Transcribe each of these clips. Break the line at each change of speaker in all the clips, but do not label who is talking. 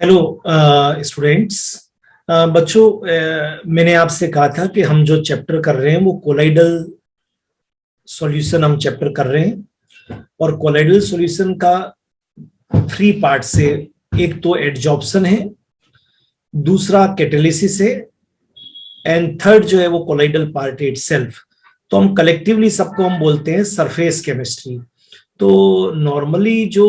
Hello students. बच्चों, मैंने आपसे कहा था कि हम जो चैप्टर कर रहे हैं वो कोलाइडल सॉल्यूशन हम चैप्टर कर रहे हैं। और कोलाइडल सॉल्यूशन का 3 पार्ट से एक तो एडजॉर्प्शन है, दूसरा कैटालिसिस है, एंड थर्ड जो है वो कोलाइडल पार्ट इटसेल्फ। तो हम कलेक्टिवली सबको हम बोलते हैं सरफेस केमिस्ट्री। तो नॉर्मली जो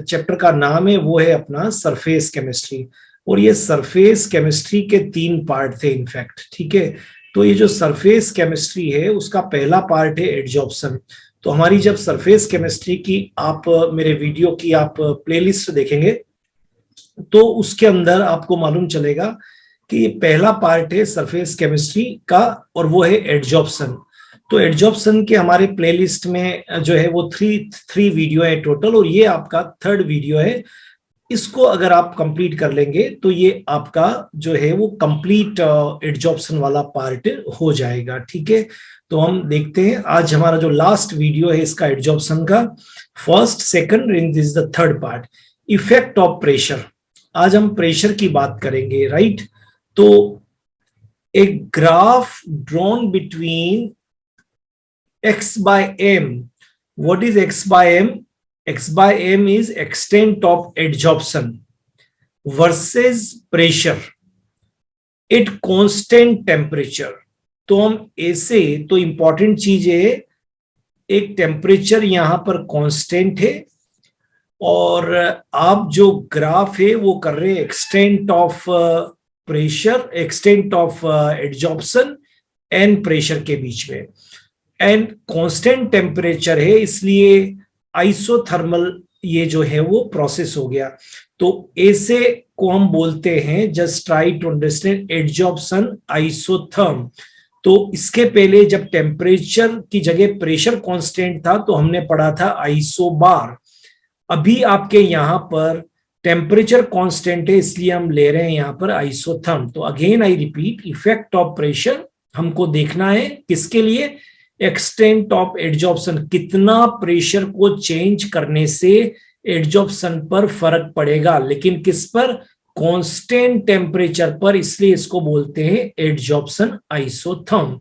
चैप्टर का नाम है वो है अपना सरफेस केमिस्ट्री। और ये सरफेस केमिस्ट्री के 3 पार्ट थे इनफैक्ट, ठीक है। तो ये जो सरफेस केमिस्ट्री है उसका पहला पार्ट है एडजॉर्प्शन। तो हमारी जब सरफेस केमिस्ट्री की आप मेरे वीडियो की आप प्लेलिस्ट देखेंगे तो उसके अंदर आपको मालूम चलेगा कि ये पहला पार्ट है सरफेस केमिस्ट्री का और वो है एडजॉर्प्शन। तो एडजॉर्प्शन के हमारे प्लेलिस्ट में जो है वो थ्री वीडियो है टोटल, और ये आपका थर्ड वीडियो है। इसको अगर आप कंप्लीट कर लेंगे तो ये आपका जो है वो कंप्लीट एडजॉर्प्शन वाला पार्ट हो जाएगा, ठीक है। तो हम देखते हैं आज हमारा जो लास्ट वीडियो है इसका एडजॉर्प्शन का, first second and this is the third part, effect of pressure. आज हम प्रेशर की बात करेंगे, राइट। तो एक graph drawn between x by m. What is x by m? X by m is extent of adsorption versus pressure at constant temperature. तो हम ऐसे तो इंपॉर्टेंट चीज है, एक टेम्परेचर यहां पर कांस्टेंट है और आप जो ग्राफ है वो कर रहे हैं extent of pressure, extent of adsorption and pressure के बीच में, एंड कांस्टेंट टेम्परेचर है, इसलिए आइसोथर्मल ये जो है वो प्रोसेस हो गया। तो ऐसे को हम बोलते हैं, just try to understand adsorption isotherm. तो इसके पहले जब टेम्परेचर की जगह प्रेशर कांस्टेंट था तो हमने पढ़ा था आइसोबार। अभी आपके यहां पर टेम्परेचर कांस्टेंट है इसलिए हम ले रहे हैं यहां पर आइसोथर्म। तो again I repeat, effect of pressure हमको देखना है किसके लिए, एक्सटेंट ऑफ एडजॉर्प्शन, कितना प्रेशर को चेंज करने से एडजॉर्प्शन पर फर्क पड़ेगा, लेकिन किस पर, कांस्टेंट टेम्परेचर पर, इसलिए इसको बोलते हैं एडजॉर्प्शन आइसोथर्म।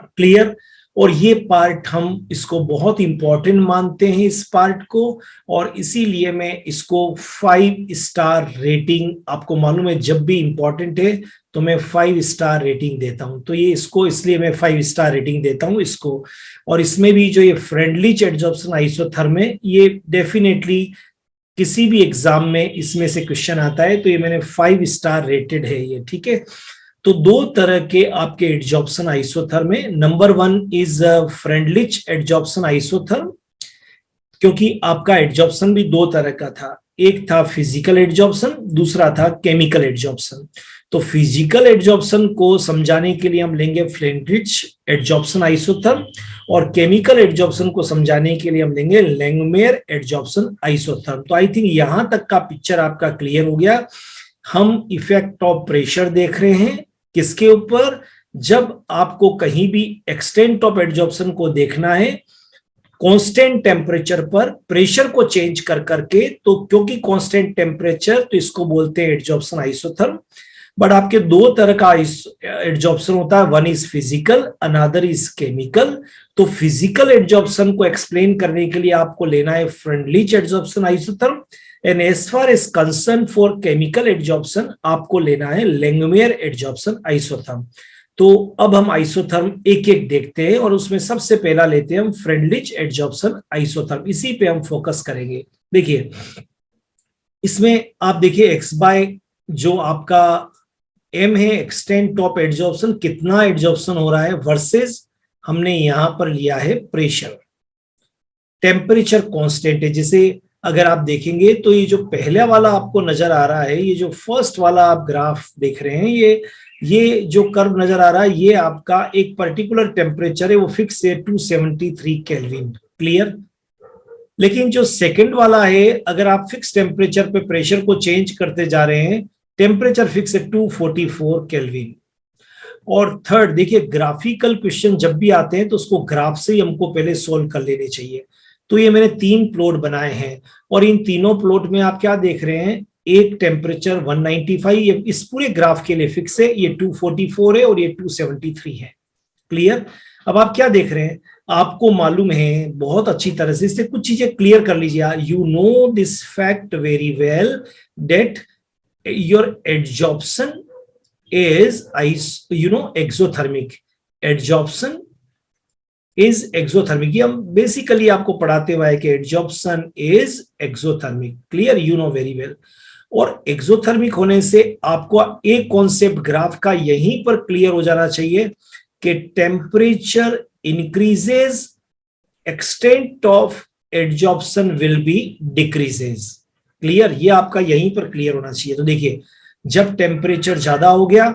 क्लियर। और ये पार्ट हम इसको बहुत इंपॉर्टेंट मानते हैं इस पार्ट को, और इसीलिए मैं इसको 5 स्टार रेटिंग, आपको मालूम है जब भी इंपॉर्टेंट है तो मैं 5 स्टार रेटिंग देता हूं। तो ये इसको इसलिए मैं 5 स्टार रेटिंग देता हूं इसको। और इसमें भी जो ये फ्रेंडलिच एडजॉर्प्शन आइसोथर्म है ये डेफिनेटली किसी भी एग्जाम में इसमें से क्वेश्चन आता है, तो ये मैंने 5 स्टार रेटेड है ये, ठीक है। तो 2 तरह के आपके एडजॉर्प्शन आइसोथर्म है। Number 1 is Freundlich adsorption isotherm, क्योंकि आपका एडजॉर्प्शन भी 2 तरह का था, एक था फिजिकल एडजॉर्प्शन, दूसरा था केमिकल एडजॉर्प्शन। तो फिजिकल एडजॉर्प्शन को समझाने के लिए हम लेंगे फ्रेंडलिच एडजॉर्प्शन आइसोथर्म, और केमिकल एडजॉर्प्शन को समझाने के लिए हम लेंगे लैंगमेयर एडजॉर्प्शन आइसोथर्म। तो आई थिंक यहां तक का पिक्चर आपका क्लियर हो गया। हम इफेक्ट ऑफ प्रेशर देख रहे हैं किसके ऊपर, जब आपको कहीं भी एक्सटेंट ऑफ एडजॉर्प्शन को देखना है कांस्टेंट टेम्परेचर पर प्रेशर को चेंज कर करके, तो क्योंकि कांस्टेंट टेम्परेचर तो इसको बोलते हैं एडजॉर्प्शन आइसोथर्म। बट आपके 2 तरह का एडजॉर्प्शन होता है, one is physical, another is chemical. तो फिजिकल एडजॉर्प्शन को एक्सप्लेन करने के लिए आपको लेना है Freundlich adsorption isotherm, and as far as concern for chemical adsorption आपको लेना है लैंगमेयर एडजॉर्प्शन आइसोथर्म। तो अब हम आइसोथर्म एक एक देखते हैं, और उसमें सबसे पहला लेते हैं हम फ्रेंडलिच एडजॉर्प्शन आइसोथर्म, इसी पे हम फोकस करेंगे। देखिए इसमें आप देखिए एक्स बाय जो आपका एम है, एक्सटेंट ऑफ एडजॉर्प्शन, कितना एडजॉर्प्शन हो रहा है, वर्सेस हमने यहां पर लिया है प्रेशर, टेम्परेचर कांस्टेंट है। जैसे अगर आप देखेंगे तो ये जो पहला वाला आपको नजर आ रहा है, ये जो फर्स्ट वाला आप ग्राफ देख रहे हैं, ये जो कर्व नजर आ रहा है ये आपका एक पर्टिकुलर टेम्परेचर है, वो फिक्स है 273 केल्विन। क्लियर। लेकिन जो सेकंड वाला है, अगर आप फिक्स टेम्परेचर पे प्रेशर को चेंज करते जा रहे हैं, टेम्परेचर फिक्स है 244 केल्विन। और थर्ड देखिए, ग्राफिकल क्वेश्चन जब भी आते हैं तो उसको ग्राफ से ही हमको पहले सोल्व कर लेने चाहिए। तो ये मैंने 3 प्लॉट बनाए हैं, और इन तीनों प्लॉट में आप क्या देख रहे हैं, एक टेम्परेचर 195, ये इस पूरे ग्राफ के लिए फिक्स है, ये 244 है और ये 273 है। क्लियर? अब आप क्या देख रहे हैं, आपको मालूम है बहुत अच्छी तरह से, इससे कुछ चीजें क्लियर कर लीजिए। You know this fact very well that your adsorption is exothermic. Adsorption is exothermic, ये हम बेसिकली आपको पढ़ाते हुए है कि adsorption is exothermic. Clear? You know very well. और एक्सोथर्मिक होने से आपको एक कॉन्सेप्ट ग्राफ का यहीं पर क्लियर हो जाना चाहिए कि temperature increases, extent of adsorption will B decreases. Clear? ये आपका यहीं पर क्लियर होना चाहिए। तो देखिए, जब टेम्परेचर ज्यादा हो गया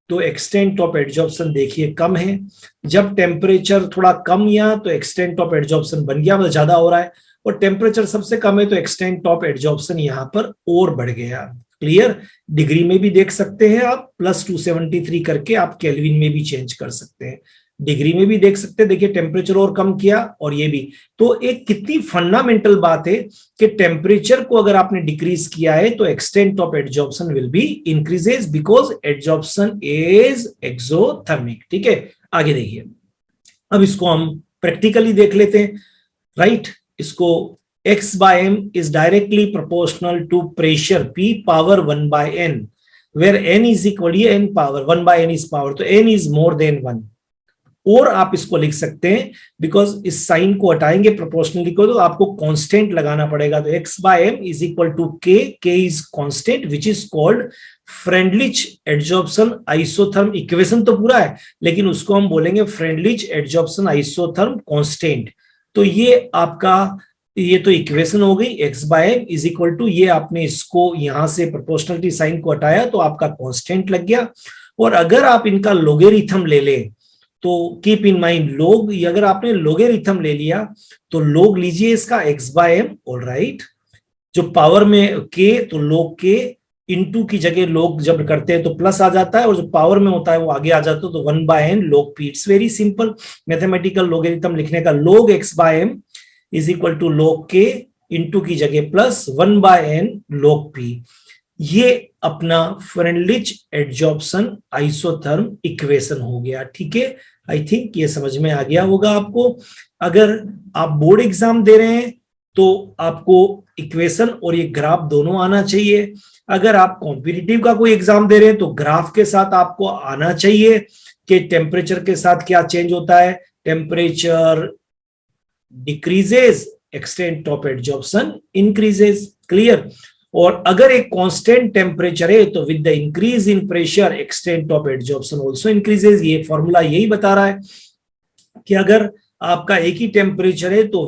तो एक्सटेंट ऑफ एडजॉर्प्शन देखिए कम है, जब टेम्परेचर थोड़ा कम या तो एक्सटेंट ऑफ एडजॉर्प्शन बन गया, मतलब ज्यादा हो रहा है, और टेम्परेचर सबसे कम है तो एक्सटेंट ऑफ एडजॉर्प्शन यहां पर और बढ़ गया। क्लियर? डिग्री में भी देख सकते हैं आप, +273 करके आप केल्विन में भी चेंज कर सकते हैं, डिग्री में भी देख सकते हैं। देखिए टेम्परेचर और कम किया और ये भी। तो एक कितनी फंडामेंटल बात है कि टेम्परेचर को अगर आपने डिक्रीज किया है तो extent of adsorption will B increases because adsorption is exothermic. ठीक है, आगे देखिए। अब इसको हम प्रैक्टिकली देख लेते हैं। राइट? इसको x by m is directly proportional to pressure P power 1 by n, where n is equal to n power 1 by n is power, तो n is more than 1। और आप इसको लिख सकते हैं, बिकॉज इस साइन को हटाएंगे प्रोपोर्शनली को, तो आपको कांस्टेंट लगाना पड़ेगा। तो x by m is equal to k, k is constant which is called Freundlich adsorption isotherm. Equation तो पूरा है लेकिन उसको हम बोलेंगे फ्रेंडलिच एडजॉर्प्शन आइसोथर्म कांस्टेंट। तो ये आपका, ये तो इक्वेशन हो गई, x by m is equal to, ये आपने इसको यहां से प्रोपोर्शनलिटी साइन को हटाया तो आपका कांस्टेंट लग गया। और अगर आप इनका लोगेरिथम ले लें तो कीप इन माइंड लोग, अगर आपने लोगेरिथम ले लिया तो लोग लीजिए इसका x बाय m, ऑलराइट, जो पावर में k तो लोग k इनटू की जगह लोग जब करते हैं तो प्लस आ जाता है, और जो पावर में होता है वो आगे आ जाता है, तो 1 by n log p। It's very simple mathematical logarithm लिखने का। log x by m is equal to log k into की जगह plus 1 by n log p। ये अपना फ्रेंडलिच एडजॉर्प्शन आइसोथर्म इक्वेशन हो गया। ठीक है, आई थिंक ये समझ में आ गया होगा आपको। अगर आप बोर्ड एग्जाम दे रहे हैं तो आपको इक्वेशन और ये ग्राफ दोनों आना चाहिए। अगर आप कॉम्पिटिटिव का कोई एग्जाम दे रहे हैं तो ग्राफ के साथ आपको आना चाहिए कि टेम्परेचर के साथ क्या चेंज होता है। Temperature decreases, extent of adsorption increases. Clear? और अगर एक कांस्टेंट टेम्परेचर है तो with the increase in pressure extent of adsorption also increases. ये फॉर्मूला यही बता रहा है कि अगर आपका एक ही टेम्परेचर है तो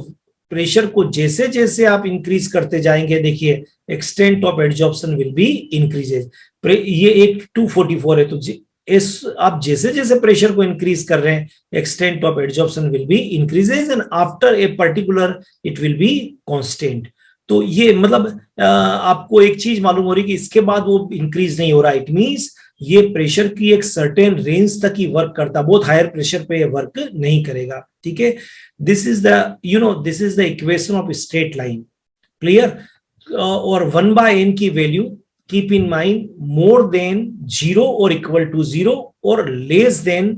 प्रेशर को जैसे जैसे आप इंक्रीज करते जाएंगे, देखिए extent of adsorption will B increases. ये एक 244 है तो आप जैसे जैसे प्रेशर को इंक्रीज कर रहे हैं extent of adsorption will B increases and after a particular it will be constant. तो ये मतलब आपको एक चीज मालूम हो रही कि इसके बाद वो इंक्रीज नहीं हो रहा। इट मींस ये प्रेशर की एक सर्टेन रेंज तक ही वर्क करता, बहुत हायर प्रेशर पे ये वर्क नहीं करेगा। ठीक है, this is the this is the equation of straight line. Clear? और 1 बाय n की value keep in mind more than 0 और इक्वल टू 0 और लेस देन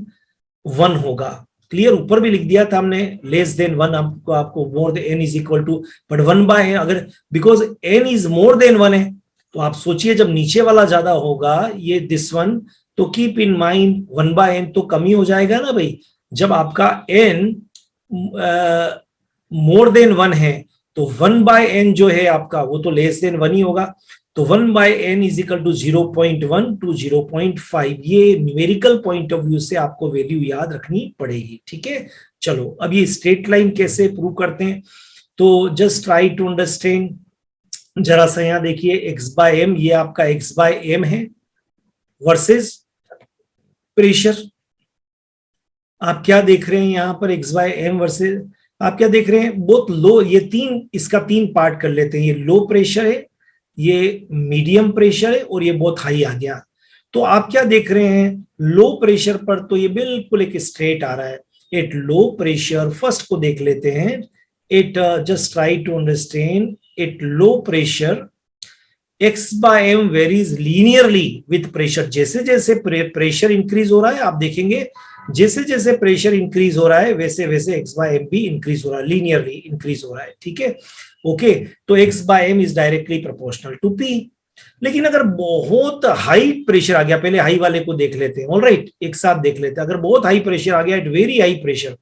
1 होगा। क्लियर? ऊपर भी लिख दिया था हमने लेस देन 1, आपको more than n is equal to, but 1 by अगर because n is more than 1 है तो आप सोचिए जब नीचे वाला ज्यादा होगा ये दिस वन, तो keep in mind 1 by n तो कम ही हो जाएगा ना भाई। जब आपका n मोर देन 1 है तो 1 बाय n जो है आपका वो तो लेस देन 1 ही होगा। तो 1 by n is equal to 0.1 to 0.5। ये न्यूमेरिकल पॉइंट ऑफ व्यू से आपको वैल्यू याद रखनी पड़ेगी। ठीक है, चलो अब ये स्ट्रेट लाइन कैसे प्रूव करते हैं, तो जस्ट ट्राई टू अंडरस्टैंड। जरा सा यहां देखिए x बाय m, ये आपका x बाय m है वर्सेस प्रेशर। आप क्या देख रहे हैं यहां पर x बाय m वर्सेस, आप क्या देख रहे हैं बहुत लो, ये इसका 3 पार्ट कर लेते हैं। ये लो प्रेशर है, ये मीडियम प्रेशर है और ये बहुत हाई आ गया। तो आप क्या देख रहे हैं लो प्रेशर पर तो ये बिल्कुल एक स्ट्रेट आ रहा है। एट लो प्रेशर फर्स्ट को देख लेते हैं। It just try to understand at low pressure x by m varies linearly with pressure. जैसे जैसे प्रेशर इंक्रीज हो रहा है, आप देखेंगे जैसे जैसे प्रेशर इंक्रीज हो रहा है वैसे वैसे x बाय एम भी इंक्रीज हो रहा है, लीनियरली इंक्रीज हो रहा है। ठीक है, ओके। तो x by m is directly proportional to p। लेकिन अगर बहुत हाई प्रेशर आ गया, पहले हाई वाले को देख लेते हैं, ऑलराइट, एक साथ देख लेते हैं। अगर बहुत हाई प्रेशर आ गया, एट वेरी हाई प्रेशर,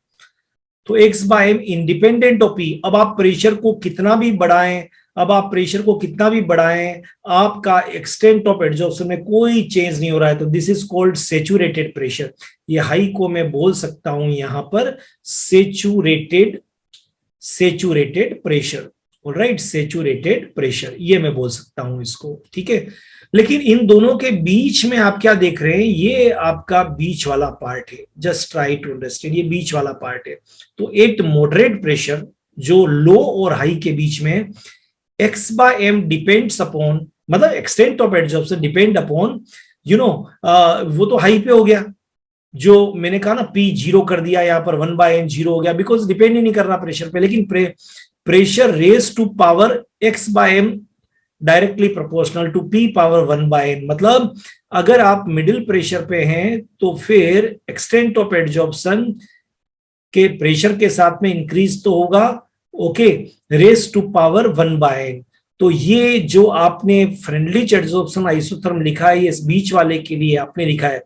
तो x by m independent of p। अब आप प्रेशर को कितना भी बढ़ाएं, अब आप प्रेशर को कितना भी बढ़ाएं, आपका एक्सटेंट ऑफ एड्जॉर्प्शन में कोई चेंज नहीं हो रहा है। तो this is called saturated pressure. ये हाई को मैं बोल सकता हूं यहां पर saturated pressure, alright, saturated pressure, ये मैं बोल सकता हूं इसको। ठीक है, लेकिन इन दोनों के बीच में आप क्या देख रहे हैं, ये आपका बीच वाला पार्ट है। जस्ट ट्राई टू अंडरस्टैंड, ये बीच वाला पार्ट है। तो एट मॉडरेट प्रेशर, जो लो और हाई के बीच में, x by M depends upon, मतलब extent of adsorption depend upon, वो तो हाई पे हो गया, जो मैंने कहा ना p जीरो कर दिया, यहां पर 1 बाय एन जीरो हो गया, बिकॉज डिपेंड ही नहीं कर रहा प्रेशर पे। लेकिन pressure raise to power x by m directly proportional to p power 1 by n. मतलब अगर आप मिडिल प्रेशर पे हैं तो फिर एक्सटेंट ऑफ एड्जॉर्प्शन के प्रेशर के साथ में इंक्रीज तो होगा, okay, raise to power 1 by n. तो ये जो आपने फ्रेंडली एड्जॉर्प्शन आइसोथर्म लिखा है, इस बीच वाले के लिए आपने लिखा है,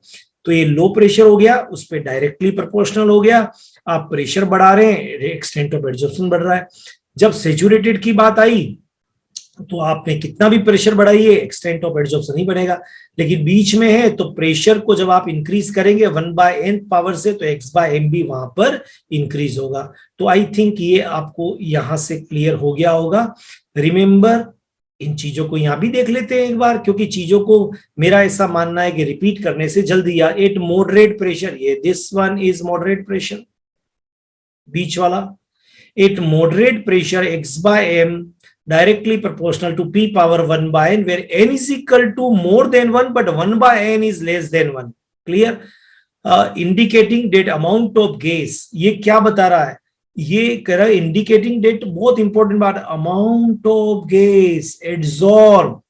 तो ये लो प्रेशर हो गया, उस पर डायरेक्टली प्रोपोर्शनल हो गया। आप प्रेशर बढ़ा रहे हैं, एक्सटेंट ऑफ एड्जॉर्प्शन बढ़ रहा है। जब सेचुरेटेड की बात आई तो आपने कितना भी प्रेशर बढ़ाइए, एक्सटेंट ऑफ एड्जॉर्प्शन नहीं बनेगा। लेकिन बीच में है तो प्रेशर को जब आप इंक्रीज करेंगे 1 बाय एन पावर से, तो x बाय एम भी वहां पर इंक्रीज होगा। तो आई थिंक ये आपको यहां से क्लियर हो गया होगा। रिमेंबर, इन चीजों को यहां भी देख लेते हैं एक बार, क्योंकि चीजों को मेरा ऐसा मानना है कि रिपीट करने से जल्दी, या एट मॉडरेट प्रेशर, ये this one is moderate pressure, बीच वाला। At moderate pressure x by M directly proportional to p power 1 by n, where n is equal to more than 1 but 1 by n is less than 1. Clear? Indicating that amount of gas, ये क्या बता रहा है, ये कह रहा है indicating that, बहुत इंपॉर्टेंट बात, amount of gas adsorb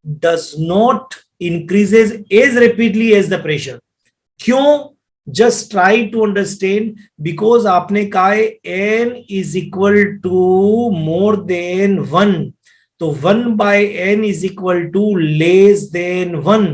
does not increases as rapidly as the pressure. क्यों? Just try to understand, because आपने कहा है n is equal to more than 1, तो 1 by n is equal to less than 1,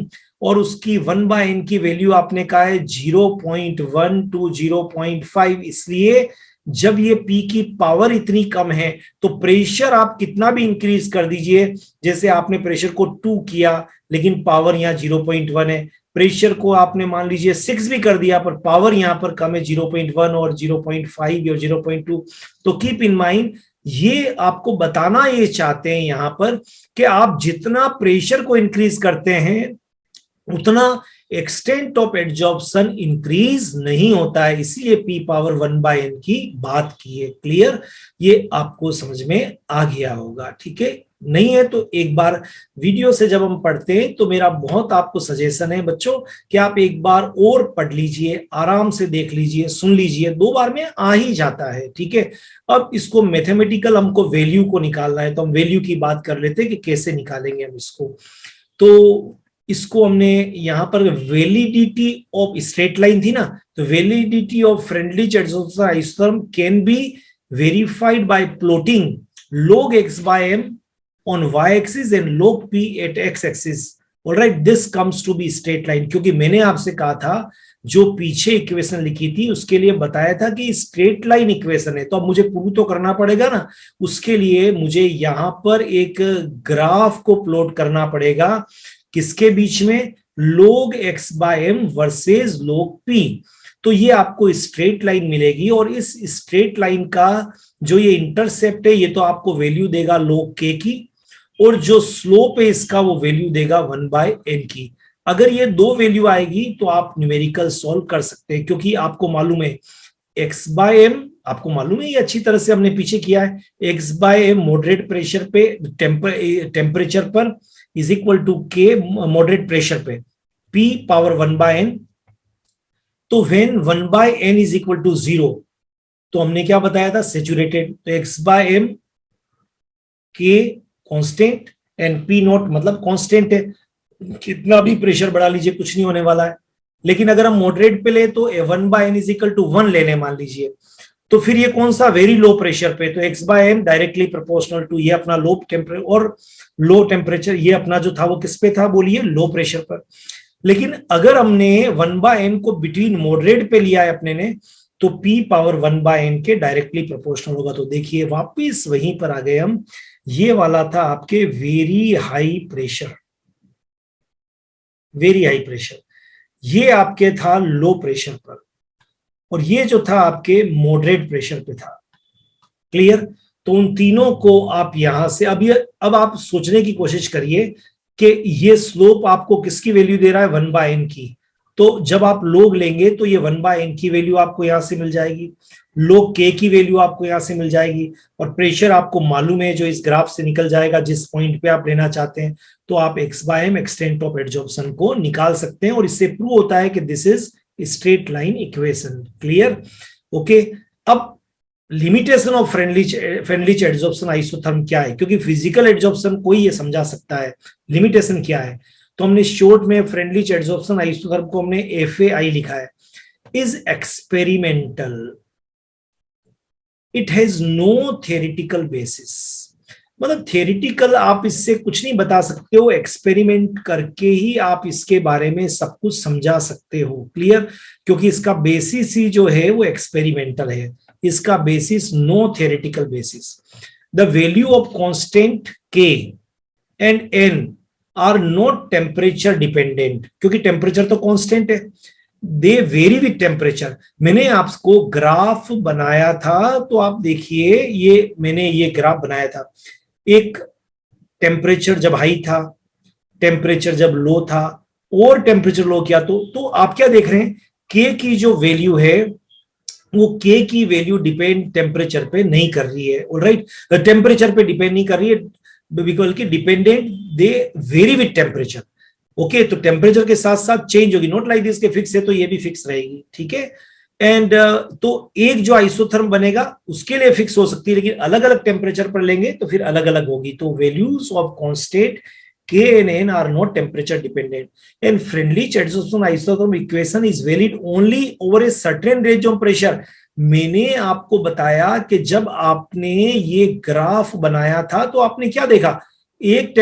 और उसकी 1 by n की value आपने कहा है 0.1 टू 0.5। इसलिए जब ये p की पावर इतनी कम है तो प्रेशर आप कितना भी इंक्रीज कर दीजिए, जैसे आपने प्रेशर को 2 किया लेकिन पावर यहाँ 0.1 है, प्रेशर को आपने मान लीजिए 6 भी कर दिया पर पावर यहां पर कम है 0.1 और 0.5 और 0.2। तो कीप इन माइंड, ये आपको बताना ये चाहते हैं यहां पर कि आप जितना प्रेशर को इंक्रीज करते हैं उतना एक्सटेंट ऑफ एड्जॉर्प्शन इंक्रीज नहीं होता है, इसलिए p पावर 1 बाय n की बात की है। क्लियर? ये आपको समझ में आ गया होगा। ठीक है, नहीं है तो एक बार वीडियो से जब हम पढ़ते हैं तो मेरा बहुत आपको सजेशन है बच्चों कि आप एक बार और पढ़ लीजिए, आराम से देख लीजिए, सुन लीजिए, 2 बार में आ ही जाता है। ठीक है, अब इसको मैथमेटिकल हमको वैल्यू को निकालना है, तो हम वैल्यू की बात कर लेते हैं कि कैसे निकालेंगे हम इसको। तो इसको हमने यहाँ पर वैलिडिटी ऑफ स्ट्रेट लाइन थी ना, तो validity of friendly adsorption isotherm can be verified bye plotting log x by m on y axis and log p at x axis. All right, this comes to be straight line, क्योंकि मैंने आपसे कहा था जो पीछे equation लिखी थी उसके लिए बताया था कि स्ट्रेट लाइन इक्वेशन है, तो अब मुझे प्रूव तो करना पड़ेगा ना, उसके लिए मुझे यहां पर एक ग्राफ को प्लॉट करना पड़ेगा, किसके बीच में, log x by m versus log p। तो ये आपको स्ट्रेट लाइन मिलेगी, और इस स्ट्रेट लाइन का जो ये इंटरसेप्ट है ये तो आपको वैल्यू देगा log k की, और जो स्लोप है इसका वो वैल्यू देगा 1 बाय n की। अगर ये 2 वैल्यू आएगी तो आप न्यूमेरिकल सॉल्व कर सकते हैं, क्योंकि आपको मालूम है x बाय m, आपको मालूम है ये अच्छी तरह से हमने पीछे किया है, x by m moderate pressure पे, टेम्परेचर पर is equal to k moderate pressure पे p पावर 1 बाय n। तो when 1 by n is equal to 0, तो हमने क्या बताया था, सेचुरेटेड, तो x by m k constant and p not मतलब कांस्टेंट है, कितना भी प्रेशर बढ़ा लीजिए कुछ नहीं होने वाला है। लेकिन अगर हम मॉडरेट पे ले तो 1/n इज इक्वल टू 1 ले लें मान लीजिए, तो फिर ये कौन सा वेरी लो प्रेशर पे, तो x/m डायरेक्टली प्रोपोर्शनल टू ये अपना लो टेम्परेचर, और लो टेम्परेचर ये अपना जो था वो किस पे था बोलिए, लो प्रेशर पर। लेकिन अगर हमने 1/n को बिटवीन मॉडरेट पे लिया है अपने ने, तो p पावर 1/n के डायरेक्टली प्रोपोर्शनल होगा। तो देखिए वापिस वहीं पर आ गए हम, ये वाला था आपके very high pressure, very high pressure, ये आपके था लो प्रेशर पर, और ये जो था आपके मॉडरेट प्रेशर पे था। क्लियर? तो उन तीनों को आप यहां से अब आप सोचने की कोशिश करिए कि ये स्लोप आपको किसकी वैल्यू दे रहा है, 1/n की। तो जब आप लोग लेंगे तो ये 1/n की वैल्यू आपको यहां से मिल जाएगी, लोग के की वैल्यू आपको यहां से मिल जाएगी, और प्रेशर आपको मालूम है जो इस ग्राफ से निकल जाएगा जिस पॉइंट पे आप लेना चाहते हैं। तो आप x/m एक्सटेंट ऑफ एडजॉर्प्शन को निकाल सकते हैं, और इससे प्रूव होता है कि this is straight line equation. Clear? Okay. अब limitation of Freundlich adsorption isotherm क्या है, क्योंकि फिजिकल एडजॉर्प्शन कोई ये समझा सकता है, लिमिटेशन क्या है। तो हमने शॉर्ट में फ्रेंडलिच एडजॉर्प्शन आइसोथर्म को हमने FAI लिखा है, is experimental, it has no theoretical basis. मतलब थियोरेटिकल आप इससे कुछ नहीं बता सकते हो, एक्सपेरिमेंट करके ही आप इसके बारे में सब कुछ समझा सकते हो। क्लियर? क्योंकि इसका बेसिस ही जो है वो एक्सपेरिमेंटल है, इसका basis no theoretical basis. The value of constant K and N are not temperature dependent, क्योंकि टेम्परेचर तो कांस्टेंट है, दे वेरी विद टेम्परेचर। मैंने आपको ग्राफ बनाया था, तो आप देखिए ये मैंने ये ग्राफ बनाया था, एक टेम्परेचर जब हाई था, टेम्परेचर जब लो था, और टेम्परेचर लो किया तो आप क्या देख रहे हैं, के की जो वैल्यू है वो के की वैल्यू डिपेंड टेम्परेचर पे नहीं कर रही है। ऑलराइट, टेम्परेचर पे डिपेंड नहीं कर रही है, बिकॉज की dependent they very with temperature. Okay, तो टेम्परेचर के साथ साथ चेंज होगी, नॉट लाइक दिस के फिक्स है तो ये भी फिक्स रहेगी। ठीक है? एंड तो एक जो आइसोथर्म बनेगा उसके लिए फिक्स हो सकती है, लेकिन अलग अलग टेम्परेचर पर लेंगे तो फिर अलग अलग होगी। तो values of constant K and N are not temperature dependent, and Freundlich adsorption isotherm equation is valid only over a certain range of pressure। मैंने आपको बताया कि जब आपने ये ग्राफ बनाया था तो आपने क्या देखा, एक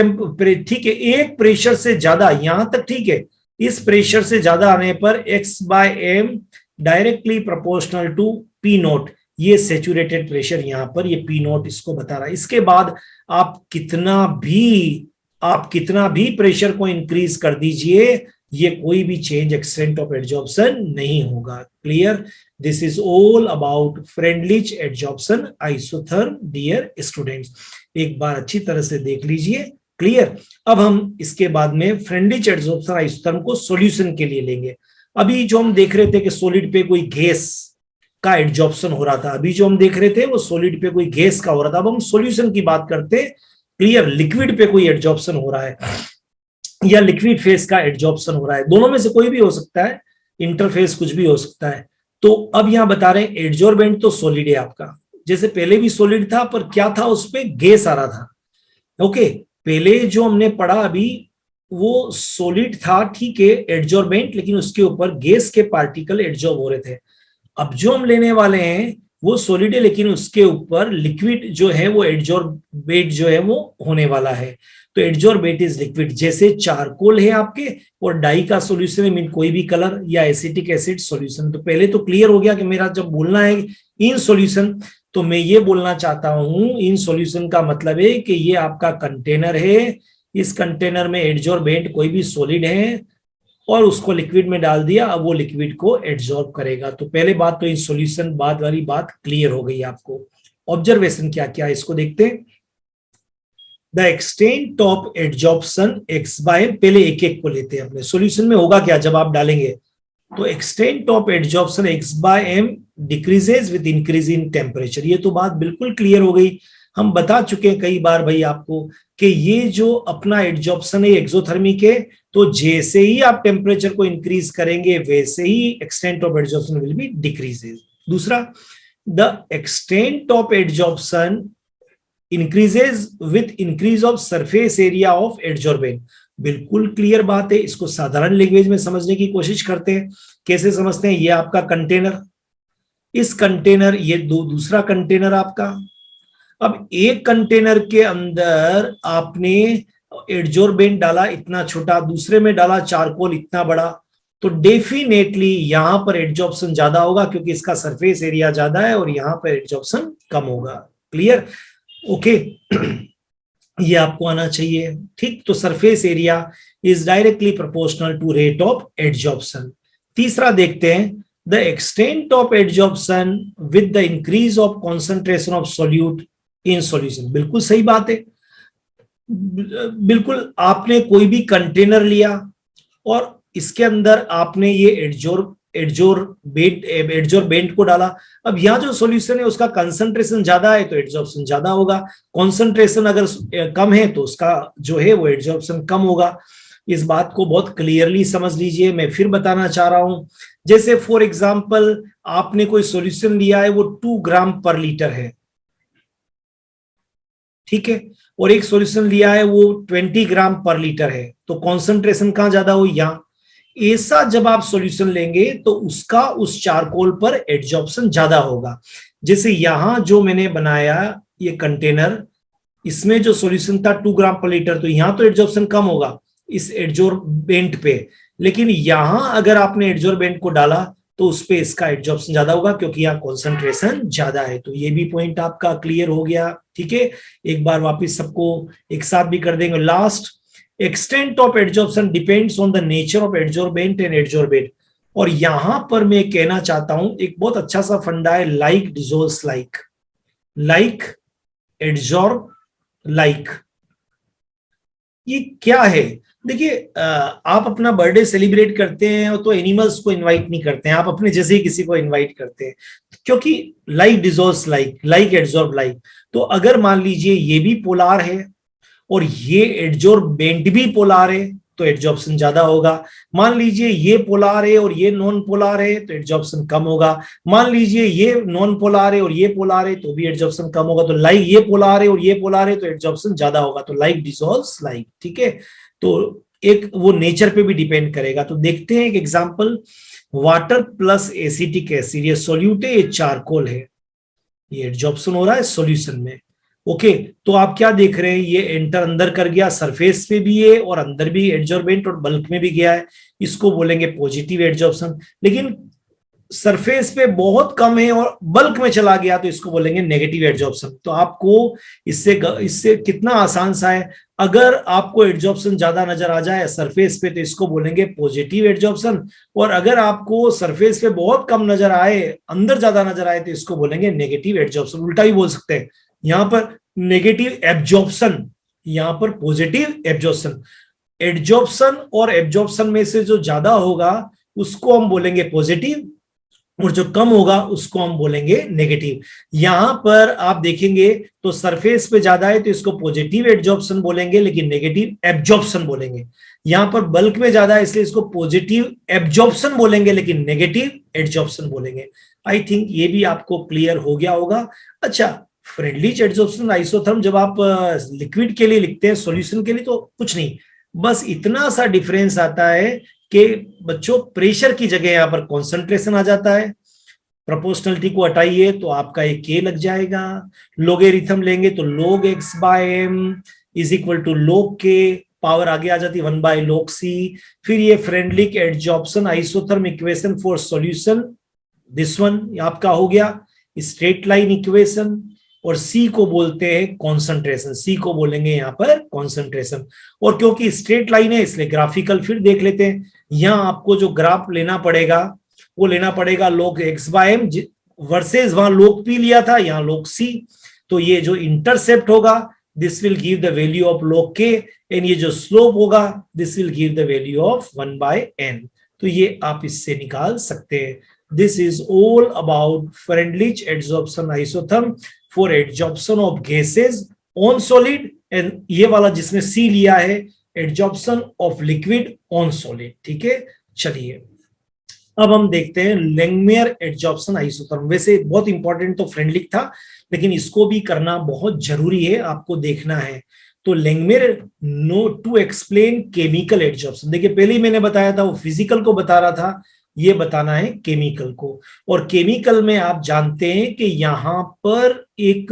ठीक है, एक प्रेशर से ज्यादा, यहां तक ठीक है, इस प्रेशर से ज्यादा आने पर x/m directly proportional to P not, ये सेचुरेटेड प्रेशर यहां पर ये P नॉट इसको बता रहा है। इसके बाद आप कितना भी प्रेशर को इंक्रीज कर दीजिए, ये कोई भी चेंज एक्सटेंट ऑफ एडजॉर्प्शन नहीं होगा। Clear? This is all about Freundlich adsorption isotherm dear students, एक बार अच्छी तरह से देख लीजिए। क्लियर? अब हम इसके बाद में फ्रेंडलिच एडजॉर्प्शन आइसोथर्म को सॉल्यूशन के लिए लेंगे। अभी जो हम देख रहे थे कि सॉलिड पे कोई गैस का एडजॉर्प्शन हो रहा था, अभी जो हम देख रहे थे वो सॉलिड पे कोई गैस का हो रहा था। अब हम सॉल्यूशन की बात करते हैं। क्लियर? लिक्विड पे कोई एडजॉर्प्शन हो रहा है या लिक्विड फेस का एडजॉर्प्शन हो रहा है, दोनों में से कोई भी हो सकता है, इंटरफेस कुछ भी हो सकता है। तो अब यहां बता रहे हैं एडजॉर्बेंट तो सॉलिड है आपका, जैसे पहले भी सॉलिड था पर क्या था, उस पर गैस आ रहा था। ओके, पहले जो हमने पढ़ा अभी वो सॉलिड था, ठीक है, एडजॉर्बेंट, लेकिन उसके ऊपर गैस के पार्टिकल एडजॉर्ब हो रहे थे। अब जो हम लेने वाले हैं वो सॉलिड है, लेकिन उसके ऊपर लिक्विड जो है वो एडजॉर्बेट जो है वो होने वाला है। तो एडजॉर्बेट इज लिक्विड, जैसे चारकोल है आपके और डाई का सॉल्यूशन है, मीन कोई भी कलर या एसिटिक एसिड सॉल्यूशन। तो पहले तो क्लियर हो गया कि मेरा जब बोलना है इन सॉल्यूशन, तो मैं ये बोलना चाहता हूं इन सॉल्यूशन का मतलब है कि ये आपका कंटेनर है, इस कंटेनर में एडजॉर्बेंट कोई भी सॉलिड है और उसको लिक्विड में डाल दिया, अब वो लिक्विड को एब्जॉर्ब करेगा। तो पहले बात तो इन सॉल्यूशन बाद वाली बात क्लियर हो गई आपको। ऑब्जर्वेशन क्या क्या है इसको देखते हैं। The extent of adsorption x/m, पहले एक एक को लेते हैं अपने सॉल्यूशन में। होगा क्या जब आप डालेंगे, तो extent of adsorption x/m decreases with increase in temperature. ये तो बात बिल्कुल क्लियर हो गई, हम बता चुके हैं कई बार भाई आपको कि ये जो अपना एडजॉर्प्शन है एक्सोथर्मिक है, तो जैसे ही आप टेम्परेचर को इंक्रीज करेंगे वैसे ही extent of adsorption will be decreases. दूसरा, the extent of adsorption increases with increase of surface area of adsorbent. बिल्कुल क्लियर बात है, इसको साधारण लैंग्वेज में समझने की कोशिश करते हैं। कैसे समझते हैं? ये आपका कंटेनर, इस कंटेनर, ये दूसरा कंटेनर आपका। अब एक कंटेनर के अंदर आपने एडजॉर्बेंट डाला इतना छोटा, दूसरे में डाला चारकोल इतना बड़ा, तो डेफिनेटली यहां पर एडजॉर्प्शन ज्यादा होगा क्योंकि इसका सरफेस एरिया ज्यादा है और यहां पर एडजॉर्प्शन कम होगा। क्लियर? ओके। ये आपको आना चाहिए, ठीक। तो surface area is directly proportional to rate of adsorption. तीसरा देखते हैं, the extent of adsorption with the increase of concentration of solute in solution. बिल्कुल सही बात है। बिल्कुल, आपने कोई भी कंटेनर लिया और इसके अंदर आपने ये एडजॉर्बेंट को डाला। अब यहाँ जो सॉल्यूशन है उसका कंसंट्रेशन ज्यादा है तो एडजॉर्प्शन ज्यादा होगा, कंसंट्रेशन अगर कम है तो उसका जो है वो एडजॉर्प्शन कम होगा। इस बात को बहुत क्लियरली समझ लीजिए। मैं फिर बताना चाह रहा हूं, जैसे फॉर एग्जांपल आपने कोई सॉल्यूशन लिया है, वो 2 ग्राम पर लीटर है, ठीक है, और एक सॉल्यूशन लिया है वो 20 ग्राम पर लीटर है, तो कॉन्सेंट्रेशन कहां ज्यादा हो? यहां। ऐसा जब आप सॉल्यूशन लेंगे तो उसका उस चारकोल पर एडजॉर्प्शन ज्यादा होगा। जैसे यहां जो मैंने बनाया ये कंटेनर, इसमें जो सॉल्यूशन था 2 ग्राम पर लीटर, तो यहां तो एडजॉर्प्शन कम होगा इस एडजॉर्बेंट पे, लेकिन यहां अगर आपने एडजॉर्बेंट को डाला तो उस पे इसका एडजॉर्प्शन ज्यादा होगा क्योंकि यहाँ कॉन्सेंट्रेशन ज्यादा है। तो ये भी पॉइंट आपका क्लियर हो गया, ठीक है। एक बार वापस सबको एक साथ भी कर देंगे। Last, extent of adsorption depends on the nature of adsorbent and adsorbent. और यहां पर मैं कहना चाहता हूं एक बहुत अच्छा सा फंडा है, like dissolves like, like adsorb like. ये क्या है? देखिए, आप अपना बर्थडे सेलिब्रेट करते हैं तो एनिमल्स को इनवाइट नहीं करते हैं, आप अपने जैसे ही किसी को इनवाइट करते हैं, क्योंकि like dissolves like, like adsorb like. तो अगर मान लीजिए ये भी पोलार है और ये एडजॉर्बेंट भी पोलार है तो एडजॉर्प्शन ज्यादा होगा। मान लीजिए ये पोलार है और ये नॉन पोलार है तो एडजॉर्प्शन कम होगा। मान लीजिए ये नॉन पोलार है और ये पोलार है तो भी एडजॉर्प्शन कम होगा। तो लाइक ये पोलार है और ये पोलार है तो एडजॉर्प्शन ज्यादा होगा। तो लाइक डिसॉल्व्स लाइक, ठीक है। तो एक वो नेचर पे भी डिपेंड करेगा। तो देखते हैं एक example, water plus acetic acid, ये सोल्यूट है, ये चारकोल है, ये एडजॉर्प्शन हो रहा है सॉल्यूशन में। ओके, तो आप क्या देख रहे हैं, ये एंटर अंदर कर गया, सरफेस पे भी है और अंदर भी एडजॉर्बेंट और बल्क में भी गया है, इसको बोलेंगे पॉजिटिव एडजॉर्प्शन। लेकिन सरफेस पे बहुत कम है और बल्क में चला गया तो इसको बोलेंगे नेगेटिव एडजॉर्प्शन। तो आपको इससे कितना आसान सा है, अगर आपको एडजॉर्प्शन ज्यादा नजर आ जाए सरफेस पे तो इसको बोलेंगे पॉजिटिव एडजॉर्प्शन, और अगर आपको सरफेस पे बहुत कम नजर आए, अंदर ज्यादा नजर आए तो इसको बोलेंगे नेगेटिव एडजॉर्प्शन। उल्टा भी बोल सकते हैं, यहां पर नेगेटिव एब्जॉर्प्शन, यहां पर पॉजिटिव एब्जॉर्प्शन। एडजॉर्प्शन और एब्जॉर्प्शन में से जो ज्यादा होगा उसको हम बोलेंगे पॉजिटिव और जो कम होगा उसको हम बोलेंगे नेगेटिव। यहां पर आप देखेंगे तो सरफेस पे ज्यादा है तो इसको पॉजिटिव एडजॉर्प्शन बोलेंगे लेकिन नेगेटिव एब्जॉर्प्शन बोलेंगे। यहां पर बल्क में ज्यादा है इसलिए इसको पॉजिटिव एब्जॉर्प्शन बोलेंगे लेकिन नेगेटिव एडजॉर्प्शन बोलेंगे। आई थिंक ये भी आपको क्लियर हो गया होगा। अच्छा, फ्रेंडलिच एडजॉर्प्शन आइसोथर्म जब आप लिक्विड के लिए लिखते हैं, सॉल्यूशन के लिए तो कुछ नहीं, बस इतना सा डिफरेंस आता है कि बच्चों प्रेशर की जगह यहां पर कॉन्सेंट्रेशन आ जाता है। प्रोपोर्शनलिटी को हटाइए तो आपका एक के लग जाएगा, लोगेरिथम लेंगे तो log x by m is equal to log k, power आगे आ जाती है 1 बाय log c। फिर ये Freundlich adsorption isotherm equation for solution, this one आपका हो गया स्ट्रेट लाइन इक्वेशन, और C को बोलते हैं कॉन्सेंट्रेशन, C को बोलेंगे यहाँ पर कॉन्सेंट्रेशन। और क्योंकि स्ट्रेट लाइन है इसलिए ग्राफिकल फिर देख लेते हैं। यहाँ आपको जो ग्राफ लेना पड़ेगा वो लेना पड़ेगा log x by m versus वहां log p लिया था, यहाँ log c। तो ये जो इंटरसेप्ट होगा this will give the value of log k, and ये जो स्लोप होगा this will give the value of 1 by n। तो ये आप इससे निकाल सकते हैं। This is all about Freundlich adsorption isotherm for adsorption of gases on solid, and ये वाला जिसने सी लिया है adsorption of liquid on solid. ठीक है, चलिए अब हम देखते हैं लैंगमेयर एडजॉर्प्शन आइसोथर्म। वैसे बहुत इंपॉर्टेंट तो फ्रेंडलिक था, लेकिन इसको भी करना बहुत जरूरी है, आपको देखना है। तो Langmuir know to explain chemical adsorption. देखिए पहले ही मैंने बताया था, वो फिजिकल को बता रहा था, ये बताना है केमिकल को। और केमिकल में आप जानते हैं कि यहां पर एक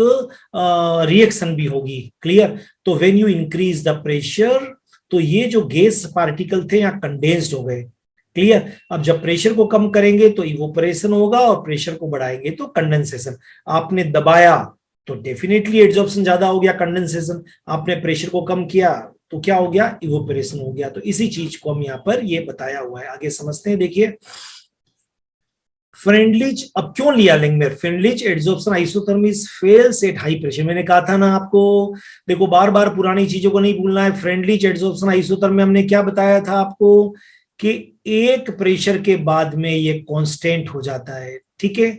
रिएक्शन भी होगी। क्लियर? तो when you increase the pressure, तो ये जो गैस पार्टिकल थे यहाँ कंडेंस्ड हो गए। क्लियर? अब जब प्रेशर को कम करेंगे तो इवोपरेशन होगा, और प्रेशर को बढ़ाएंगे तो कंडेंसेशन। आपने दबाया तो डेफिनेटली एड्जॉर्प्शन ज्यादा हो गया, कंडेंसेशन। आपने प्रेशर को कम किया तो क्या हो गया? इवोपरेशन हो गया। तो इसी चीज को हम यहाँ पर ये बताया हुआ है, आगे समझते हैं। देखिए फ्रेंडलिच अब क्यों लिया Langmuir? Freundlich adsorption isotherms fails at high pressure. मैंने कहा था ना आपको, देखो बार बार पुरानी चीजों को नहीं भूलना है। फ्रेंडलिच एड्जॉर्प्शन आइसोथर्म में हमने क्या बताया था आपको कि एक प्रेशर के बाद में ये कांस्टेंट हो जाता है। ठीक है?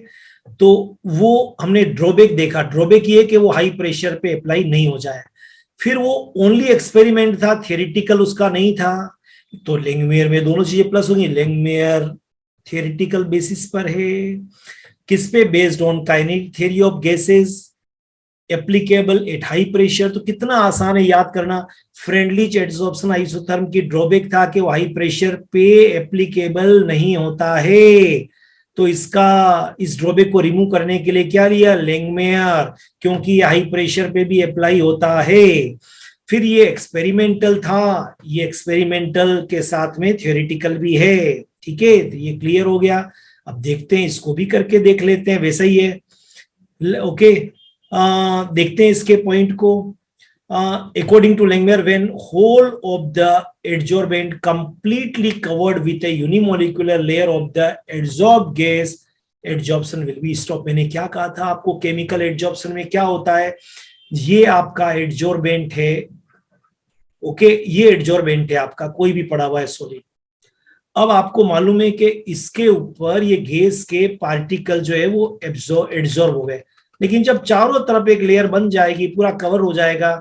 तो वो हमने ड्रॉबैक देखा। ड्रॉबैक ये कि वो हाई प्रेशर पे अप्लाई नहीं हो जाए। फिर वो ओनली एक्सपेरिमेंट था, थियोरिटिकल उसका नहीं था। तो लैंगमेयर में दोनों चीजें प्लस होंगी। लैंगमेयर थियोरिटिकल बेसिस पर है, किस पे? Based on kinetic theory of gases, applicable at high pressure. तो कितना आसान है याद करना। फ्रेंडलिच एड्जॉर्प्शन आइसोथर्म की ड्रॉबैक था कि वो हाई प्रेशर पे एप्लीकेबल नहीं होता है। तो इसका इस ड्रॉबैक को रिमूव करने के लिए क्या लिया? लैंगमेयर, क्योंकि हाई प्रेशर पे भी अप्लाई होता है। फिर ये एक्सपेरिमेंटल था, ये एक्सपेरिमेंटल के साथ में थियोरिटिकल भी है। ठीक है? तो ये क्लियर हो गया। अब देखते हैं, इसको भी करके देख लेते हैं, वैसा ही है। ओके, देखते हैं इसके पॉइंट को। according to Langmuir, when whole of the adsorbent completely covered with a unimolecular layer of the adsorbed gas, adsorption will be stopped। मैंने क्या कहा था आपको? केमिकल एडजॉर्प्शन में क्या होता है? ये आपका एडजॉर्बेंट है। ओके, ये एडजॉर्बेंट है आपका, कोई भी पड़ा हुआ है सॉलिड। अब आपको मालूम है कि इसके ऊपर ये गैस के पार्टिकल जो है वो एब्जॉर्ब हो गए। लेकिन जब चारों तरफ एक लेयर बन जाएगी, पूरा कवर हो जाएगा।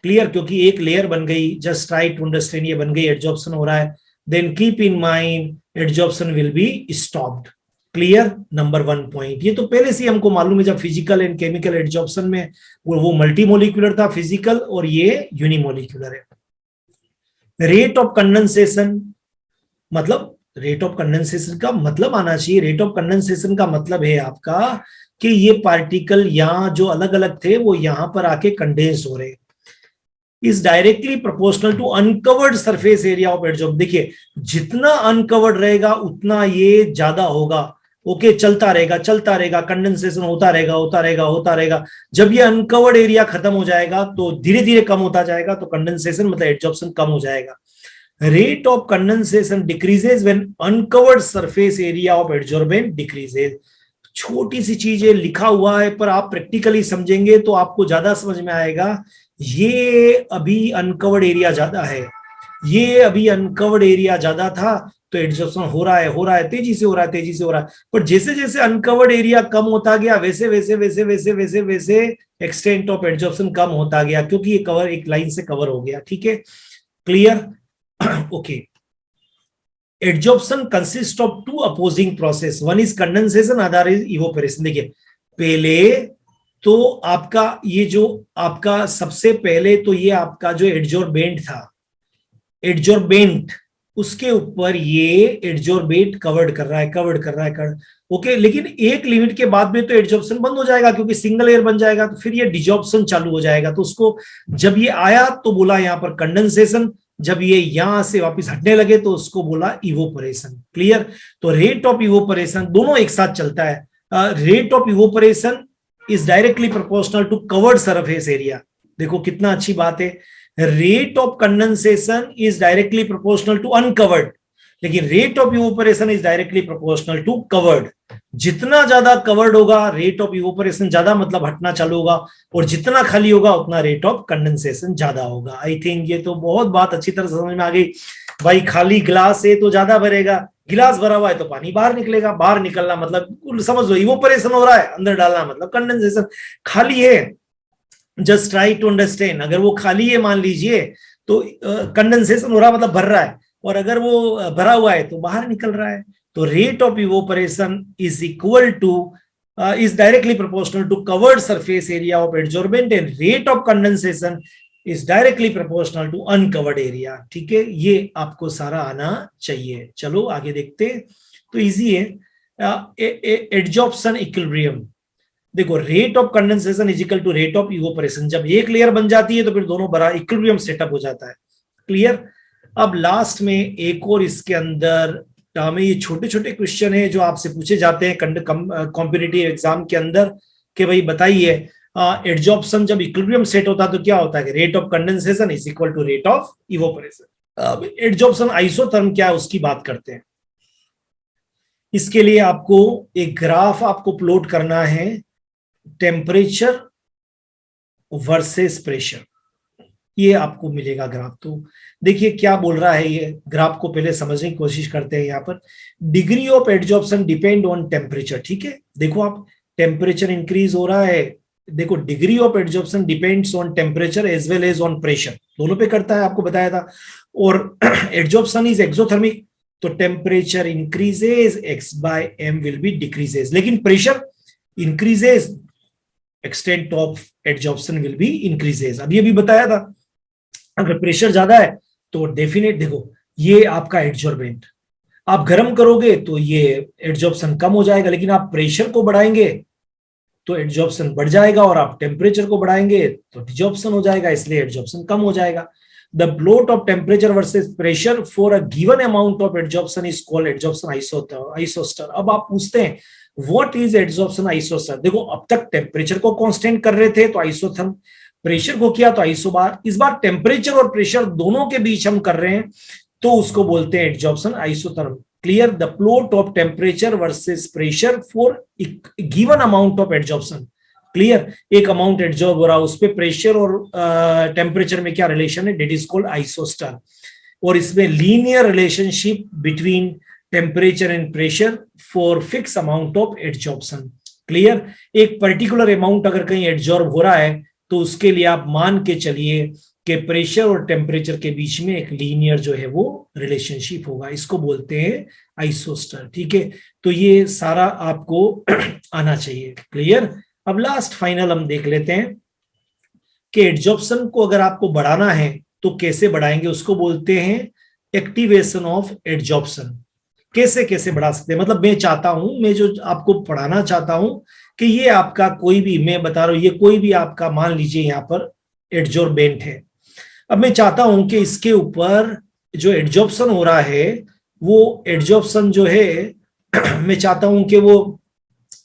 क्लियर? क्योंकि एक लेयर बन गई, जस्ट ट्राई टू अंडरस्टैंड, ये बन गई, एड्जॉर्प्शन हो रहा है। Then keep in mind adsorption will be stopped. Clear? Number 1 point. ये तो पहले से हमको मालूम है, जब फिजिकल एंड केमिकल एड्जॉर्प्शन में वो मल्टीमोलिकुलर था फिजिकल, और ये यूनिमोलिकुलर है। रेट ऑफ कंडेंसेशन, मतलब रेट ऑफ कंडेंसेशन का मतलब आना चाहिए। रेट ऑफ कंडेंसेशन का मतलब है आपका कि ये पार्टिकल यहां जो अलग अलग थे वो यहां पर आके कंडेंस हो रहे, is directly proportional to uncovered surface area of adsorb. देखिए जितना अनकवर्ड रहेगा उतना ये ज्यादा होगा। ओके, चलता रहेगा चलता रहेगा, कंडेंसेशन होता रहेगा होता रहेगा होता रहेगा। जब ये अनकवर्ड एरिया खत्म हो जाएगा तो धीरे धीरे कम होता जाएगा, तो कंडेंसेशन मतलब एडजॉर्प्शन कम हो जाएगा। Rate of condensation decreases when uncovered surface area of adsorbent decreases। छोटी सी चीज है, लिखा हुआ है, पर आप प्रैक्टिकली समझेंगे तो आपको ज्यादा समझ में आएगा। ये अभी अनकवर्ड एरिया ज्यादा है, ये अभी अनकवर्ड एरिया ज्यादा था, तो एडजॉर्प्शन हो रहा है, हो रहा है, तेजी से हो रहा है, तेजी से हो रहा है। पर जैसे जैसे अनकवर्ड एरिया कम होता गया, वैसे वैसे वैसे वैसे वैसे वैसे एक्सटेंट ऑफ एडजॉर्प्शन कम होता गया, क्योंकि ये कवर एक लाइन से कवर हो गया। ठीक है? Clear? Okay, adsorption consist of to opposing process, one is condensation, other is evaporation. देखिए पहले तो आपका ये जो आपका सबसे पहले तो ये आपका जो एडजॉर्बेंट था, एडजॉर्बेंट, उसके ऊपर ये एडजॉर्बेंट कवर्ड कर रहा है, कवर्ड कर रहा है, ओके। लेकिन एक लिमिट के बाद में तो एडजॉर्प्शन बंद हो जाएगा, क्योंकि सिंगल एयर बन जाएगा, तो फिर ये डिजॉर्प्शन चालू हो जाएगा। तो उसको जब ये आया तो बोला यहां पर कंडेंसेशन, जब ये यहां से वापस हटने लगे तो उसको बोला इवोपरेशन। क्लियर? तो रेट ऑफ इवोपरेशन दोनों एक साथ चलता है। Rate of evaporation is directly proportional to covered surface area. देखो कितना अच्छी बात है। Rate of condensation is directly proportional to uncovered, लेकिन rate of evaporation is directly proportional to covered. जितना ज्यादा कवर्ड होगा रेट ऑफ इवोपरेशन ज्यादा, मतलब हटना चालू होगा, और जितना खाली होगा उतना रेट ऑफ कंडेंसेशन ज्यादा होगा। आई थिंक ये तो बहुत बात अच्छी तरह समझ में आ गई भाई। खाली गिलास है तो ज्यादा भरेगा, गिलास भरा हुआ है तो पानी बाहर निकलेगा, बाहर निकलना मतलब समझ लो इवोपरेशन हो रहा है, अंदर डालना मतलब कंडेंसेशन। खाली है, जस्ट ट्राई टू अंडरस्टैंड। अगर वो खाली है मान लीजिए तो कंडेंसेशन हो रहा मतलब भर रहा है, और अगर वो भरा हुआ है तो बाहर निकल रहा है। तो rate of evaporation is equal to is directly proportional to covered surface area of adsorbent and rate of condensation is directly proportional to uncovered area. ठीक है, ये आपको सारा आना चाहिए. चलो आगे देखते हैं. तो इजी है. एडजॉर्प्शन इक्विलिब्रियम, देखो rate of condensation is equal to rate of evaporation. जब एक लेयर बन जाती है तो फिर दोनों बड़ा इक्विलिब्रियम सेटअप हो जाता है. क्लियर. अब लास्ट में एक और इसके अंदर में ये छोटे छोटे क्वेश्चन है जो आपसे पूछे जाते हैं कॉम्पिटिटिव एग्जाम के अंदर कि भाई बताइए एडजॉर्प्शन जब इक्विलिब्रियम सेट होता है तो क्या होता है, rate of condensation is equal to rate of evaporation. अब एडजॉर्प्शन आइसोथर्म क्या है उसकी बात करते हैं. इसके लिए आपको एक ग्राफ आपको प्लॉट करना है, टेम्परेचर वर्सेस प्रेशर. ये आपको मिलेगा ग्राफ. तो देखिए क्या बोल रहा है ये ग्राफ को पहले समझने की कोशिश करते हैं. यहाँ पर degree of adsorption depend on temperature. ठीक है, देखो आप टेम्परेचर इंक्रीज हो रहा है. देखो degree of adsorption depends on temperature as well as on pressure, दोनों पे करता है, आपको बताया था. और एडजॉर्प्शन इज एक्सोथर्मिक, तो temperature increases X by M will be decreases. लेकिन pressure increases, extent of adsorption will be increases. अब ये भी बताया था अगर प्रेशर ज्यादा है तो डेफिनेट, देखो ये आपका एडजॉर्बेंट, आप गर्म करोगे तो ये एडजॉर्प्शन कम हो जाएगा, लेकिन आप प्रेशर को बढ़ाएंगे तो एडजॉर्प्शन बढ़ जाएगा, और आप टेम्परेचर को बढ़ाएंगे तो डिजॉर्प्शन हो जाएगा, इसलिए एडजॉर्प्शन कम हो जाएगा. The plot of temperature versus pressure for a given amount of adsorption is called adsorption isoster. अब आप पूछते हैं व्हाट इज एडजॉर्प्शन आइसोस्टर. देखो अब तक टेम्परेचर को कांस्टेंट कर रहे थे तो आइसोथर्म, प्रेशर को किया तो आइसोबार, इस बार टेम्परेचर और प्रेशर दोनों के बीच हम कर रहे हैं तो उसको बोलते हैं adsorption isotherm. Clear. The plot of temperature versus pressure for given amount of adsorption. Clear. एक अमाउंट एडजॉर्ब हो रहा है, उस पे प्रेशर और टेम्परेचर में क्या रिलेशन है, डेट इज कॉल्ड आइसोस्टर. और इसमें linear relationship between temperature and pressure for fix amount of adsorption. Clear. एक पर्टिकुलर अमाउंट अगर कहीं एडजॉर्ब हो रहा है तो उसके लिए आप मान के चलिए कि प्रेशर और टेम्परेचर के बीच में एक लीनियर जो है वो रिलेशनशिप होगा, इसको बोलते हैं आइसोस्टर. ठीक है, तो ये सारा आपको आना चाहिए. क्लियर. अब लास्ट फाइनल हम देख लेते हैं कि एडजॉर्प्शन को अगर आपको बढ़ाना है तो कैसे बढ़ाएंगे, उसको बोलते हैं एक्टिवेशन ऑफ एडजॉर्प्शन. कैसे कैसे बढ़ा सकते हैं, मतलब मैं चाहता हूं, मैं जो आपको पढ़ाना चाहता हूं कि ये आपका कोई भी, मैं बता रहा हूं, ये कोई भी आपका मान लीजिए यहाँ पर एडजॉर्बेंट है. अब मैं चाहता हूं कि इसके ऊपर जो एडजॉर्प्शन हो रहा है वो एडजॉर्प्शन जो है मैं चाहता हूं कि वो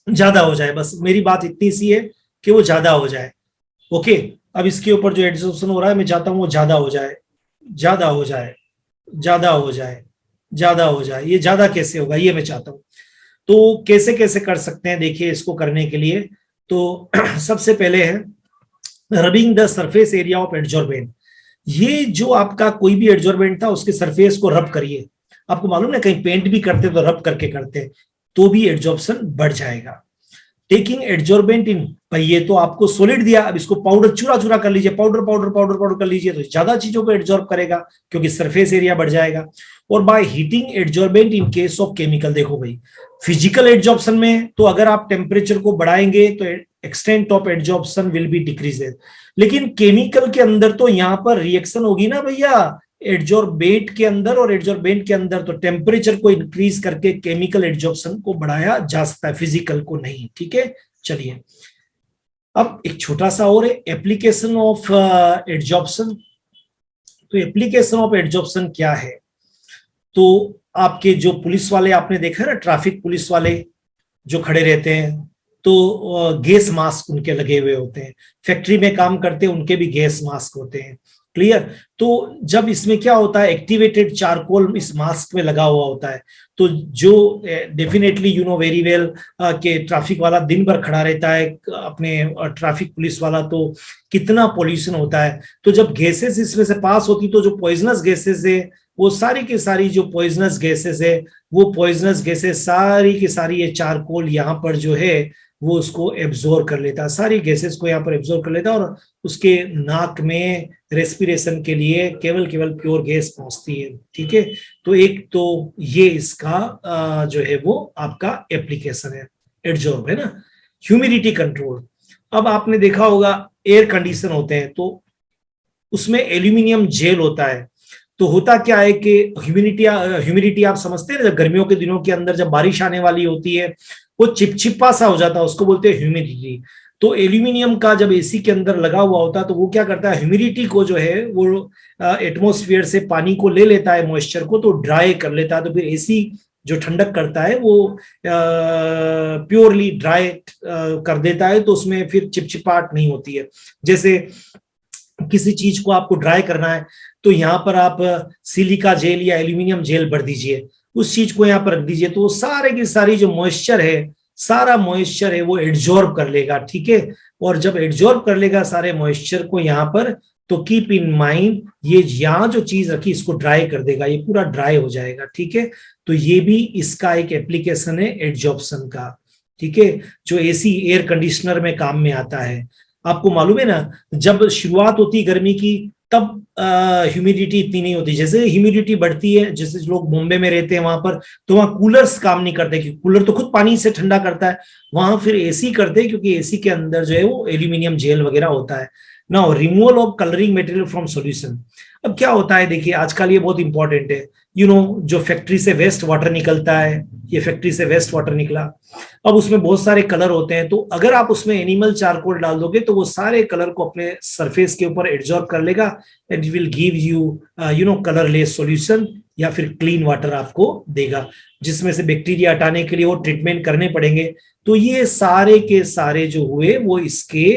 ज्यादा हो जाए. बस मेरी बात इतनी सी है कि वो ज्यादा हो जाए. ओके. अब इसके ऊपर जो एडजॉर्प्शन हो रहा है मैं चाहता हूं वो ज्यादा हो जाए, ज्यादा हो जाए, ज्यादा हो जाए, ज्यादा हो जाए. ये ज्यादा कैसे होगा, ये मैं चाहता हूं. तो कैसे कैसे कर सकते हैं, देखिए इसको करने के लिए तो सबसे पहले है rubbing the surface area of adsorbent. ये जो आपका कोई भी एडजॉर्बेंट था उसके सरफेस को रब करिए. आपको मालूम है कहीं पेंट भी करते तो रब करके करते तो भी एडजॉर्प्शन बढ़ जाएगा. टेकिंग एडजॉर्बेंट इन, ये तो आपको सॉलिड दिया, अब इसको पाउडर चूरा चूरा कर लीजिए, पाउडर पाउडर पाउडर पाउडर कर लीजिए तो ज्यादा चीजों को एडजॉर्ब करेगा क्योंकि सरफेस एरिया बढ़ जाएगा. और by heating adsorbent in case of chemical, देखो भाई फिजिकल एडजॉर्प्शन में तो अगर आप टेम्परेचर को बढ़ाएंगे तो extent of adsorption will be decreases, लेकिन केमिकल के अंदर तो यहाँ पर रिएक्शन होगी ना भैया, एडजॉर्बेंट के अंदर और एडजॉर्बेंट के अंदर तो टेम्परेचर को इंक्रीज करके केमिकल एडजॉर्प्शन को बढ़ाया जा सकता है, फिजिकल को नहीं. ठीक है, चलिए अब एक छोटा सा और है एप्लीकेशन ऑफ एडजॉर्प्शन. तो एप्लीकेशन ऑफ एडजॉर्प्शन क्या है, तो आपके जो पुलिस वाले आपने देखा है ना, ट्रैफिक पुलिस वाले जो खड़े रहते हैं तो गैस मास्क उनके लगे हुए होते हैं, फैक्ट्री में काम करते हैं उनके भी गैस मास्क होते हैं. क्लियर. तो जब इसमें क्या होता है, एक्टिवेटेड चारकोल इस मास्क में लगा हुआ होता है, तो जो definitely you know very well के ट्रैफिक वाला दिन भर खड़ा रहता है, अपने ट्रैफिक पुलिस वाला, तो कितना पोल्यूशन होता है. तो जब गैसेस इसमें से पास होती तो जो पॉइजनस गैसेस है वो सारी की सारी जो पॉइजनस गैसेस है वो पॉइजनस गैसेस सारी की सारी ये चारकोल यहाँ पर जो है वो उसको एब्जॉर्ब कर लेता है, सारी गैसेस को यहाँ पर एब्जॉर्ब कर लेता है और उसके नाक में रेस्पिरेशन के लिए केवल केवल प्योर गैस पहुंचती है। ठीक है, तो एक तो ये इसका जो है वो आपका एप्लीकेशन है, एडजॉर्ब है ना। ह्यूमिडिटी कंट्रोल, अब आपने देखा होगा एयर कंडीशन होते हैं तो उसमें एल्यूमिनियम जेल होता है। तो होता क्या है कि ह्यूमिडिटी आप समझते हैं ना, जब गर्मियों के दिनों के अंदर जब बारिश आने वाली होती है वो चिपचिपा सा हो जाता है, उसको बोलते हैं ह्यूमिडिटी। तो एल्यूमिनियम का जब एसी के अंदर लगा हुआ होता है तो वो क्या करता है, ह्यूमिडिटी को जो है वो एटमॉस्फेयर से पानी को ले लेता है, मॉइस्चर को, तो ड्राई कर लेता है। तो फिर एसी जो ठंडक करता है वो प्योरली ड्राई कर देता है, तो उसमें फिर चिपचिपाहट नहीं होती है। जैसे किसी चीज को आपको ड्राई करना है तो यहाँ पर आप सिलिका जेल या एल्यूमिनियम जेल भर दीजिए, उस चीज को यहाँ पर रख दीजिए, तो सारे की सारी जो मॉइस्चर है, सारा मॉइस्चर है वो एड्जॉर्ब कर लेगा। ठीक है, और जब एड्जॉर्ब कर लेगा सारे मॉइस्चर को यहाँ पर, तो कीप इन माइंड ये यहाँ जो चीज रखी इसको ड्राई कर देगा, ये पूरा ड्राई हो जाएगा। ठीक है, तो ये भी इसका एक एप्लीकेशन है एड्जॉर्प्शन का। ठीक है, जो एसी एयर कंडीशनर में काम में आता है। आपको मालूम है ना, जब शुरुआत होती गर्मी की तब ह्यूमिडिटी इतनी नहीं होती, जैसे ह्यूमिडिटी बढ़ती है, जैसे लोग बॉम्बे में रहते हैं वहां पर, तो वहां कूलर्स काम नहीं करते, क्योंकि कूलर तो खुद पानी से ठंडा करता है। वहां फिर एसी करते हैं, क्योंकि एसी के अंदर जो है वो एल्यूमिनियम जेल वगैरह होता है। Now removal of colouring material from solution. अब क्या होता है, देखिए आजकल ये बहुत इंपॉर्टेंट है, जो फैक्ट्री से वेस्ट वाटर निकलता है, ये फैक्ट्री से वेस्ट वाटर निकला, अब उसमें बहुत सारे कलर होते हैं, तो अगर आप उसमें एनिमल चारकोल डाल दोगे तो वो सारे कलर को अपने सरफेस के ऊपर एब्जॉर्ब कर लेगा and will give you colourless solution, या फिर क्लीन वाटर आपको देगा, जिसमें से बैक्टीरिया हटाने के लिए वो ट्रीटमेंट करने पड़ेंगे। तो ये सारे के सारे जो हुए वो इसके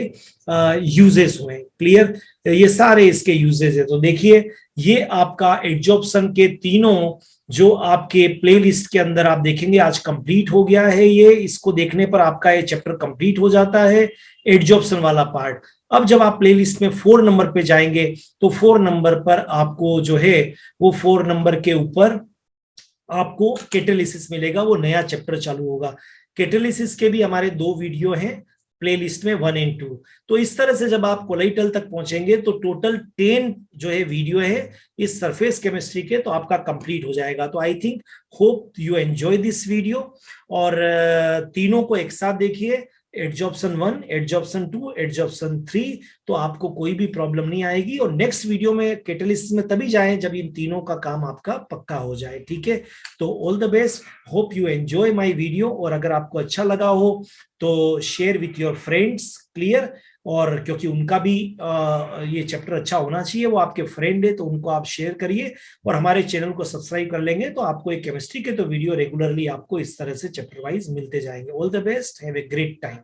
यूजेस हुए। क्लियर, ये सारे इसके यूजेस है। तो देखिए ये आपका एड्जॉर्प्शन के तीनों जो आपके प्लेलिस्ट के अंदर आप देखेंगे आज कंप्लीट हो गया है। ये इसको देखने पर आपका ये चैप्टर कंप्लीट हो जाता है, एड्जॉर्प्शन वाला पार्ट। अब जब आप प्लेलिस्ट में 4 नंबर पे जाएंगे तो 4 नंबर पर आपको जो है वो 4 नंबर के ऊपर आपको कैटालिसिस मिलेगा, वो नया चैप्टर चालू होगा। कैटालिसिस के भी हमारे 2 वीडियो हैं प्लेलिस्ट में, 1 और 2। तो इस तरह से जब आप कोलाइटल तक पहुंचेंगे तो टोटल 10 जो है वीडियो है इस सरफेस केमिस्ट्री के, तो आपका कंप्लीट हो जाएगा। तो I think hope you enjoy this video, और तीनों को एक साथ देखिए, एड्जॉर्प्शन 1, एड्जॉर्प्शन 2, एड्जॉर्प्शन 3, तो आपको कोई भी प्रॉब्लम नहीं आएगी। और नेक्स्ट वीडियो में कैटालिसिस में तभी जाएं जब इन तीनों का काम आपका पक्का हो जाए। ठीक है, तो all the best, hope you enjoy my video, और अगर आपको अच्छा लगा हो तो share with your friends. Clear, और क्योंकि उनका भी ये चैप्टर अच्छा होना चाहिए, वो आपके फ्रेंड है तो उनको आप शेयर करिए, और हमारे चैनल को सब्सक्राइब कर लेंगे तो आपको एक केमिस्ट्री के तो वीडियो रेगुलरली आपको इस तरह से चैप्टर वाइज मिलते जाएंगे। All the best, have a great time.